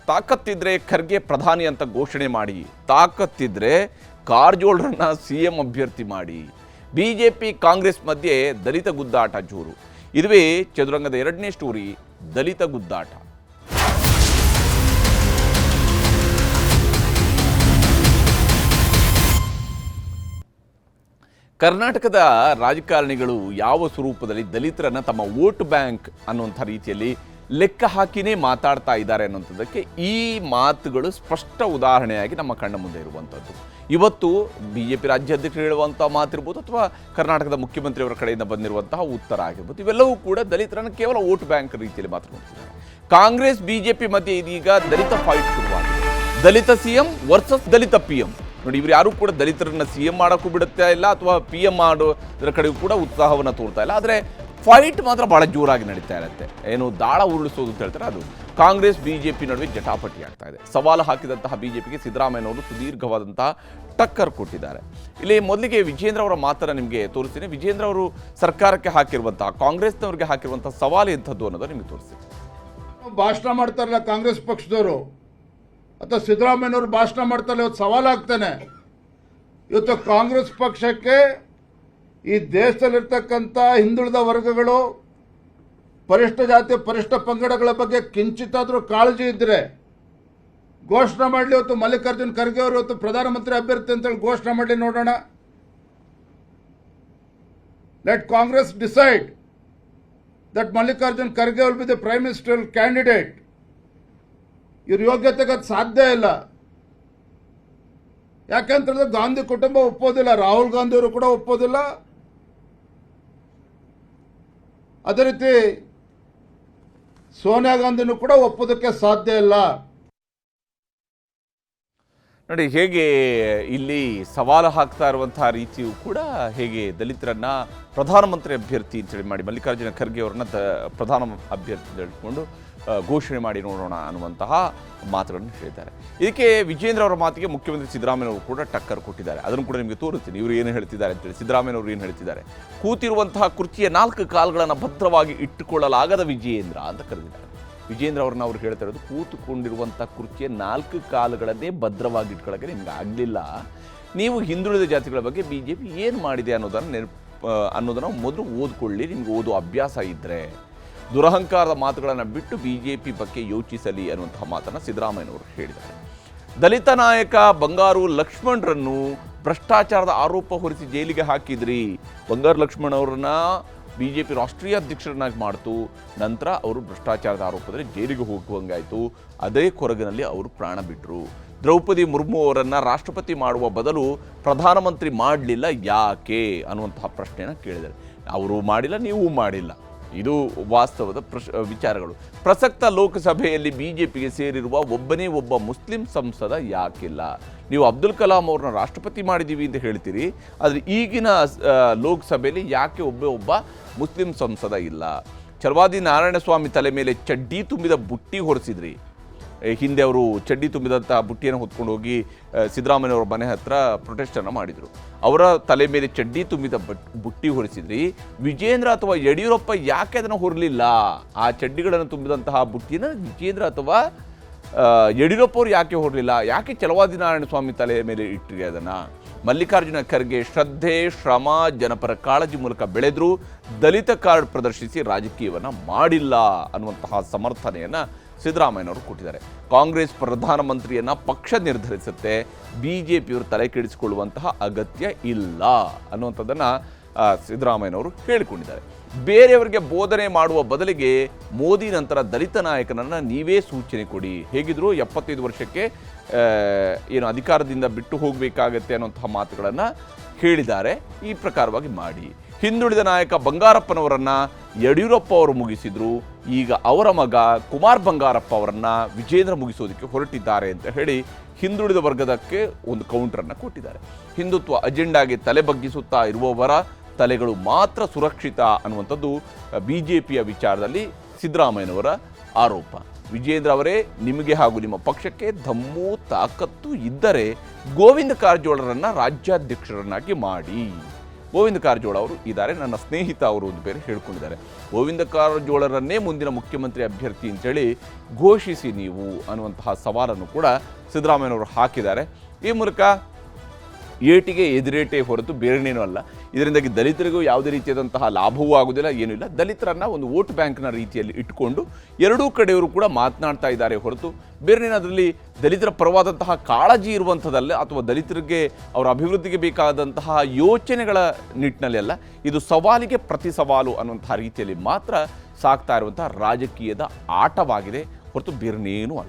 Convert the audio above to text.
ತಾಕತ್ತಿದ್ರೆ ಖರ್ಗೆ ಪ್ರಧಾನಿ ಅಂತ ಘೋಷಣೆ ಮಾಡಿ, ತಾಕತ್ತಿದ್ರೆ ಕಾರಜೋಳರನ್ನ CM ಅಭ್ಯರ್ಥಿ ಮಾಡಿ. ಬಿಜೆಪಿ ಕಾಂಗ್ರೆಸ್ ಮಧ್ಯೆ ದಲಿತ ಗುದ್ದಾಟ ಜೋರು. ಇದುವೇ ಚದುರಂಗದ ಎರಡನೇ ಸ್ಟೋರಿ, ದಲಿತ ಗುದ್ದಾಟ. ಕರ್ನಾಟಕದ ರಾಜಕಾರಣಿಗಳು ಯಾವ ಸ್ವರೂಪದಲ್ಲಿ ದಲಿತರನ್ನ ತಮ್ಮ ವೋಟ್ ಬ್ಯಾಂಕ್ ಅನ್ನುವಂಥ ರೀತಿಯಲ್ಲಿ ಲೆಕ್ಕ ಹಾಕಿನೇ ಮಾತಾಡ್ತಾ ಇದ್ದಾರೆ ಅನ್ನುವಂಥದ್ದಕ್ಕೆ ಈ ಮಾತುಗಳು ಸ್ಪಷ್ಟ ಉದಾಹರಣೆಯಾಗಿ ನಮ್ಮ ಕಣ್ಣ ಮುಂದೆ ಇರುವಂಥದ್ದು. ಇವತ್ತು BJP ರಾಜ್ಯಾಧ್ಯಕ್ಷರು ಹೇಳುವಂಥ ಮಾತಿರ್ಬೋದು ಅಥವಾ ಕರ್ನಾಟಕದ ಮುಖ್ಯಮಂತ್ರಿಯವರ ಕಡೆಯಿಂದ ಬಂದಿರುವಂತಹ ಉತ್ತರ ಆಗಿರ್ಬೋದು, ಇವೆಲ್ಲವೂ ಕೂಡ ದಲಿತರನ್ನು ಕೇವಲ ವೋಟ್ ಬ್ಯಾಂಕ್ ರೀತಿಯಲ್ಲಿ ಮಾತನಾಡ್ತಿದ್ದಾರೆ. ಕಾಂಗ್ರೆಸ್ BJP ಮಧ್ಯೆ ಇದೀಗ ದಲಿತ ಫೈಟ್ ಶುರುವಾಗಿದೆ. ದಲಿತ CM ವರ್ಸಸ್ ದಲಿತ PM. ನೋಡಿ, ಇವರು ಯಾರು ಕೂಡ ದಲಿತರನ್ನ CM ಮಾಡೋಕ್ಕೂ ಬಿಡುತ್ತಾ ಇಲ್ಲ ಅಥವಾ PM ಮಾಡೋದ್ರ ಕಡೆಗೂ ಕೂಡ ಉತ್ಸಾಹವನ್ನು ತೋರ್ತಾ ಇಲ್ಲ. ಆದರೆ ಫೈಟ್ ಮಾತ್ರ ಭಾಳ ಜೋರಾಗಿ ನಡೀತಾ ಇರುತ್ತೆ. ಏನು ದಾಳ ಉರುಳಿಸೋದು ಅಂತ ಹೇಳ್ತಾರೆ, ಅದು ಕಾಂಗ್ರೆಸ್ BJP ನಡುವೆ ಜಟಾಪಟಿ ಆಗ್ತಾ ಇದೆ. ಸವಾಲು ಹಾಕಿದಂತಹ BJPಗೆ ಸಿದ್ದರಾಮಯ್ಯನವರು ಸುದೀರ್ಘವಾದಂತಹ ಟಕ್ಕರ್ ಕೊಟ್ಟಿದ್ದಾರೆ. ಇಲ್ಲಿ ಮೊದಲಿಗೆ ವಿಜೇಂದ್ರ ಅವರ ಮಾತನ್ನು ನಿಮಗೆ ತೋರಿಸ್ತೀನಿ. ವಿಜೇಂದ್ರ ಅವರು ಸರ್ಕಾರಕ್ಕೆ ಹಾಕಿರುವಂತಹ, ಕಾಂಗ್ರೆಸ್ನವರಿಗೆ ಹಾಕಿರುವಂತಹ ಸವಾಲು ಎಂಥದ್ದು ಅನ್ನೋದು ನಿಮಗೆ ತೋರಿಸ್ತೀನಿ. ಭಾಷಣ ಮಾಡ್ತಾರಲ್ಲ ಕಾಂಗ್ರೆಸ್ ಪಕ್ಷದವರು ಅಥವಾ ಸಿದ್ದರಾಮಯ್ಯನವರು ಭಾಷಣ ಮಾಡ್ತಾರೆ, ಇವತ್ತು ಸವಾಲಾಗ್ತಾನೆ. ಇವತ್ತು ಕಾಂಗ್ರೆಸ್ ಪಕ್ಷಕ್ಕೆ ಈ ದೇಶದಲ್ಲಿರ್ತಕ್ಕಂಥ ಹಿಂದುಳಿದ ವರ್ಗಗಳು, ಪರಿಷ್ಠ ಜಾತಿ ಪರಿಷ್ಠ ಪಂಗಡಗಳ ಬಗ್ಗೆ ಕಿಂಚಿತ್ತಾದರೂ ಕಾಳಜಿ ಇದ್ದರೆ ಘೋಷಣೆ ಮಾಡಲಿ. ಇವತ್ತು ಮಲ್ಲಿಕಾರ್ಜುನ್ ಖರ್ಗೆ ಅವರು ಇವತ್ತು ಪ್ರಧಾನಮಂತ್ರಿ ಅಭ್ಯರ್ಥಿ ಅಂತೇಳಿ ಘೋಷಣೆ ಮಾಡಲಿ, ನೋಡೋಣ. Let Congress decide that Mallikarjun Kharge will be the prime minister candidate. ಇವ್ರ ಯೋಗ್ಯತೆಗೆ ಅದು ಸಾಧ್ಯ ಇಲ್ಲ. ಯಾಕಂತಂದ್ರೆ ಗಾಂಧಿ ಕುಟುಂಬ ಒಪ್ಪೋದಿಲ್ಲ, ರಾಹುಲ್ ಗಾಂಧಿ ಅವರು ಕೂಡ ಒಪ್ಪೋದಿಲ್ಲ, ಅದೇ ರೀತಿ ಸೋನಿಯಾ ಗಾಂಧಿನೂ ಕೂಡ ಒಪ್ಪೋದಕ್ಕೆ ಸಾಧ್ಯ ಇಲ್ಲ. ನೋಡಿ, ಹೇಗೆ ಇಲ್ಲಿ ಸವಾಲು ಹಾಕ್ತಾ ಇರುವಂತಹ ರೀತಿಯೂ ಕೂಡ ಹೇಗೆ ದಲಿತರನ್ನ ಪ್ರಧಾನಮಂತ್ರಿ ಅಭ್ಯರ್ಥಿ ಅಂತೇಳಿ ಮಾಡಿ ಮಲ್ಲಿಕಾರ್ಜುನ ಖರ್ಗೆ ಅವರನ್ನ ಪ್ರಧಾನ ಅಭ್ಯರ್ಥಿ ಹೇಳ್ಕೊಂಡು ಘೋಷಣೆ ಮಾಡಿ ನೋಡೋಣ ಅನ್ನುವಂತಹ ಮಾತುಗಳನ್ನು ಹೇಳಿದ್ದಾರೆ. ಇದಕ್ಕೆ ವಿಜೇಂದ್ರ ಅವರ ಮಾತಿಗೆ ಮುಖ್ಯಮಂತ್ರಿ ಸಿದ್ದರಾಮಯ್ಯನವರು ಕೂಡ ಟಕ್ಕರ್ ಕೊಟ್ಟಿದ್ದಾರೆ. ಅದನ್ನು ಕೂಡ ನಿಮಗೆ ತೋರಿಸ್ತೀನಿ, ಇವರು ಏನು ಹೇಳ್ತಿದ್ದಾರೆ ಅಂತೇಳಿ. ಸಿದ್ದರಾಮಯ್ಯನವರು ಏನು ಹೇಳ್ತಿದ್ದಾರೆ, ಕೂತಿರುವಂತಹ ಕುರ್ಚಿಯ 4 ಕಾಲುಗಳನ್ನು ಭದ್ರವಾಗಿ ಇಟ್ಟುಕೊಳ್ಳಲಾಗದ ವಿಜೇಂದ್ರ ಅಂತ ಕರೆದಿದ್ದಾರೆ. ವಿಜೇಂದ್ರ ಅವ್ರನ್ನ ಅವ್ರು ಹೇಳ್ತಾ ಇರೋದು, ಕೂತುಕೊಂಡಿರುವಂಥ ಕುರ್ಚಿಯ 4 ಕಾಲುಗಳನ್ನೇ ಭದ್ರವಾಗಿ ಇಟ್ಕೊಳ್ಳೋಕ್ಕೆ ನಿಮ್ಗೆ ಆಗಲಿಲ್ಲ. ನೀವು ಹಿಂದುಳಿದ ಜಾತಿಗಳ ಬಗ್ಗೆ BJP ಏನು ಮಾಡಿದೆ ಅನ್ನೋದನ್ನು ಮೊದಲು ಓದ್ಕೊಳ್ಳಿ. ನಿಮ್ಗೆ ಓದೋ ಅಭ್ಯಾಸ ಇದ್ದರೆ ದುರಹಂಕಾರದ ಮಾತುಗಳನ್ನು ಬಿಟ್ಟು BJP ಬಗ್ಗೆ ಯೋಚಿಸಲಿ ಅನ್ನುವಂತಹ ಮಾತನ್ನು ಸಿದ್ದರಾಮಯ್ಯನವರು ಹೇಳಿದ್ದಾರೆ. ದಲಿತ ನಾಯಕ ಬಂಗಾರು ಲಕ್ಷ್ಮಣರನ್ನು ಭ್ರಷ್ಟಾಚಾರದ ಆರೋಪ ಹೊರಿಸಿ ಜೈಲಿಗೆ ಹಾಕಿದ್ರಿ. ಬಂಗಾರು ಲಕ್ಷ್ಮಣ್ ಅವರನ್ನ BJP ರಾಷ್ಟ್ರೀಯ ಅಧ್ಯಕ್ಷರನ್ನಾಗಿ ಮಾಡ್ತು. ನಂತರ ಅವರು ಭ್ರಷ್ಟಾಚಾರದ ಆರೋಪದಲ್ಲಿ ಜೈಲಿಗೆ ಹೋಗುವಂಗಾಯಿತು. ಅದೇ ಕೊರಗಿನಲ್ಲಿ ಅವರು ಪ್ರಾಣ ಬಿಟ್ಟರು. ದ್ರೌಪದಿ ಮುರ್ಮು ಅವರನ್ನು ರಾಷ್ಟ್ರಪತಿ ಮಾಡುವ ಬದಲು ಪ್ರಧಾನಮಂತ್ರಿ ಮಾಡಲಿಲ್ಲ, ಯಾಕೆ ಅನ್ನುವಂತಹ ಪ್ರಶ್ನೆಯನ್ನು ಕೇಳಿದ್ದಾರೆ. ಅವರು ಮಾಡಿಲ್ಲ, ನೀವು ಮಾಡಿಲ್ಲ, ಇದು ವಾಸ್ತವದ ವಿಚಾರಗಳು. ಪ್ರಸಕ್ತ ಲೋಕಸಭೆಯಲ್ಲಿ BJPಗೆ ಸೇರಿರುವ ಒಬ್ಬನೇ ಒಬ್ಬ ಮುಸ್ಲಿಂ ಸಂಸದ ಯಾಕಿಲ್ಲ? ನೀವು ಅಬ್ದುಲ್ ಕಲಾಂ ಅವ್ರನ್ನ ರಾಷ್ಟ್ರಪತಿ ಮಾಡಿದ್ದೀವಿ ಅಂತ ಹೇಳ್ತೀರಿ, ಆದರೆ ಈಗಿನ ಲೋಕಸಭೆಯಲ್ಲಿ ಯಾಕೆ ಒಬ್ಬ ಮುಸ್ಲಿಂ ಸಂಸದ ಇಲ್ಲ? ಛಲವಾದಿ ನಾರಾಯಣಸ್ವಾಮಿ ತಲೆ ಮೇಲೆ ಚಡ್ಡಿ ತುಂಬಿದ ಬುಟ್ಟಿ ಹೊರಿಸಿದ್ರಿ. ಹಿಂದೆ ಅವರು ಚಡ್ಡಿ ತುಂಬಿದಂಥ ಬುಟ್ಟಿಯನ್ನು ಹೊತ್ಕೊಂಡು ಹೋಗಿ ಸಿದ್ದರಾಮಯ್ಯವ್ರ ಮನೆ ಹತ್ರ ಪ್ರೊಟೆಸ್ಟನ್ನು ಮಾಡಿದರು. ಅವರ ತಲೆ ಮೇಲೆ ಚಡ್ಡಿ ತುಂಬಿದ ಬುಟ್ಟಿ ಹೊರಿಸಿದ್ರಿ. ವಿಜೇಂದ್ರ ಅಥವಾ ಯಡಿಯೂರಪ್ಪ ಯಾಕೆ ಅದನ್ನು ಹೊರಲಿಲ್ಲ? ಆ ಚಡ್ಡಿಗಳನ್ನು ತುಂಬಿದಂತಹ ಬುಟ್ಟಿನ ವಿಜೇಂದ್ರ ಅಥವಾ ಯಡಿಯೂರಪ್ಪ ಅವರು ಯಾಕೆ ಹೊರಲಿಲ್ಲ? ಯಾಕೆ ಛಲವಾದಿ ನಾರಾಯಣಸ್ವಾಮಿ ತಲೆ ಮೇಲೆ ಇಟ್ಟಿರಿ ಅದನ್ನು? ಮಲ್ಲಿಕಾರ್ಜುನ ಖರ್ಗೆ ಶ್ರದ್ಧೆ, ಶ್ರಮ, ಜನಪರ ಕಾಳಜಿ ಮೂಲಕ ಬೆಳೆದ್ರು. ದಲಿತ ಕಾರ್ಡ್ ಪ್ರದರ್ಶಿಸಿ ರಾಜಕೀಯವನ್ನು ಮಾಡಿಲ್ಲ ಅನ್ನುವಂತಹ ಸಮರ್ಥನೆಯನ್ನು ಸಿದ್ದರಾಮಯ್ಯನವರು ಕೊಟ್ಟಿದ್ದಾರೆ. ಕಾಂಗ್ರೆಸ್ ಪ್ರಧಾನಮಂತ್ರಿಯನ್ನು ಪಕ್ಷ ನಿರ್ಧರಿಸುತ್ತೆ, BJPಯವರು ತಲೆ ಕೆಡಿಸಿಕೊಳ್ಳುವಂತಹ ಅಗತ್ಯ ಇಲ್ಲ ಅನ್ನುವಂಥದ್ದನ್ನು ಸಿದ್ದರಾಮಯ್ಯನವರು ಹೇಳಿಕೊಂಡಿದ್ದಾರೆ. ಬೇರೆಯವರಿಗೆ ಬೋಧನೆ ಮಾಡುವ ಬದಲಿಗೆ ಮೋದಿ ನಂತರ ದಲಿತ ನಾಯಕನನ್ನು ನೀವೇ ಸೂಚನೆ ಕೊಡಿ. ಹೇಗಿದ್ರು 75 ವರ್ಷಕ್ಕೆ ಏನು ಅಧಿಕಾರದಿಂದ ಬಿಟ್ಟು ಹೋಗಬೇಕಾಗತ್ತೆ ಅನ್ನುವಂತಹ ಮಾತುಗಳನ್ನು ಹೇಳಿದ್ದಾರೆ. ಈ ಪ್ರಕಾರವಾಗಿ ಮಾಡಿ. ಹಿಂದುಳಿದ ನಾಯಕ ಬಂಗಾರಪ್ಪನವರನ್ನು ಯಡಿಯೂರಪ್ಪ ಅವರು ಮುಗಿಸಿದ್ರು. ಈಗ ಅವರ ಮಗ ಕುಮಾರ್ ಬಂಗಾರಪ್ಪ ಅವರನ್ನು ವಿಜೇಂದ್ರ ಮುಗಿಸೋದಕ್ಕೆ ಹೊರಟಿದ್ದಾರೆ ಅಂತ ಹೇಳಿ ಹಿಂದುಳಿದ ವರ್ಗದಕ್ಕೆ ಒಂದು ಕೌಂಟರನ್ನು ಕೊಟ್ಟಿದ್ದಾರೆ. ಹಿಂದುತ್ವ ಅಜೆಂಡಾಗೆ ತಲೆ ಬಗ್ಗಿಸುತ್ತಾ ಇರುವವರ ತಲೆಗಳು ಮಾತ್ರ ಸುರಕ್ಷಿತ ಅನ್ನುವಂಥದ್ದು BJPಯ ವಿಚಾರದಲ್ಲಿ ಸಿದ್ದರಾಮಯ್ಯನವರ ಆರೋಪ. ವಿಜೇಂದ್ರ ಅವರೇ, ನಿಮಗೆ ಹಾಗೂ ನಿಮ್ಮ ಪಕ್ಷಕ್ಕೆ ದಮ್ಮು ತಾಕತ್ತು ಇದ್ದರೆ ಗೋವಿಂದ ಕಾರಜೋಳರನ್ನು ರಾಜ್ಯಾಧ್ಯಕ್ಷರನ್ನಾಗಿ ಮಾಡಿ. ಗೋವಿಂದ ಕಾರಜೋಳ ಅವರು ಇದ್ದಾರೆ, ನನ್ನ ಸ್ನೇಹಿತ ಅವರು ಒಂದು ಬೇರೆ ಹೇಳ್ಕೊಂಡಿದ್ದಾರೆ. ಗೋವಿಂದ ಕಾರಜೋಳರನ್ನೇ ಮುಂದಿನ ಮುಖ್ಯಮಂತ್ರಿ ಅಭ್ಯರ್ಥಿ ಅಂತೇಳಿ ಘೋಷಿಸಿ ನೀವು ಅನ್ನುವಂತಹ ಸವಾಲನ್ನು ಕೂಡ ಸಿದ್ದರಾಮಯ್ಯನವರು ಹಾಕಿದ್ದಾರೆ. ಈ ಮೂಲಕ ಏಟಿಗೆ ಎದುರೇಟೇ ಹೊರತು ಬೇರೆನೇನೂ ಅಲ್ಲ. ಇದರಿಂದಾಗಿ ದಲಿತರಿಗೂ ಯಾವುದೇ ರೀತಿಯಾದಂತಹ ಲಾಭವೂ ಆಗುವುದಿಲ್ಲ, ಏನೂ ಇಲ್ಲ. ದಲಿತರನ್ನು ಒಂದು ವೋಟ್ ಬ್ಯಾಂಕ್ನ ರೀತಿಯಲ್ಲಿ ಇಟ್ಕೊಂಡು ಎರಡೂ ಕಡೆಯವರು ಕೂಡ ಮಾತನಾಡ್ತಾ ಇದ್ದಾರೆ ಹೊರತು ಬೇರೆನೇನಾದ್ರಲ್ಲಿ ದಲಿತರ ಪರವಾದಂತಹ ಕಾಳಜಿ ಇರುವಂಥದ್ದಲ್ಲ, ಅಥವಾ ದಲಿತರಿಗೆ ಅವರ ಅಭಿವೃದ್ಧಿಗೆ ಬೇಕಾದಂತಹ ಯೋಚನೆಗಳ ನಿಟ್ಟಿನಲ್ಲಿ ಅಲ್ಲ. ಇದು ಸವಾಲಿಗೆ ಪ್ರತಿ ಸವಾಲು ಅನ್ನುವಂತಹ ರೀತಿಯಲ್ಲಿ ಮಾತ್ರ ಸಾಗ್ತಾ ಇರುವಂತಹ ರಾಜಕೀಯದ ಆಟವಾಗಿದೆ ಹೊರತು ಬೇರೆನೇನೂ ಅಲ್ಲ.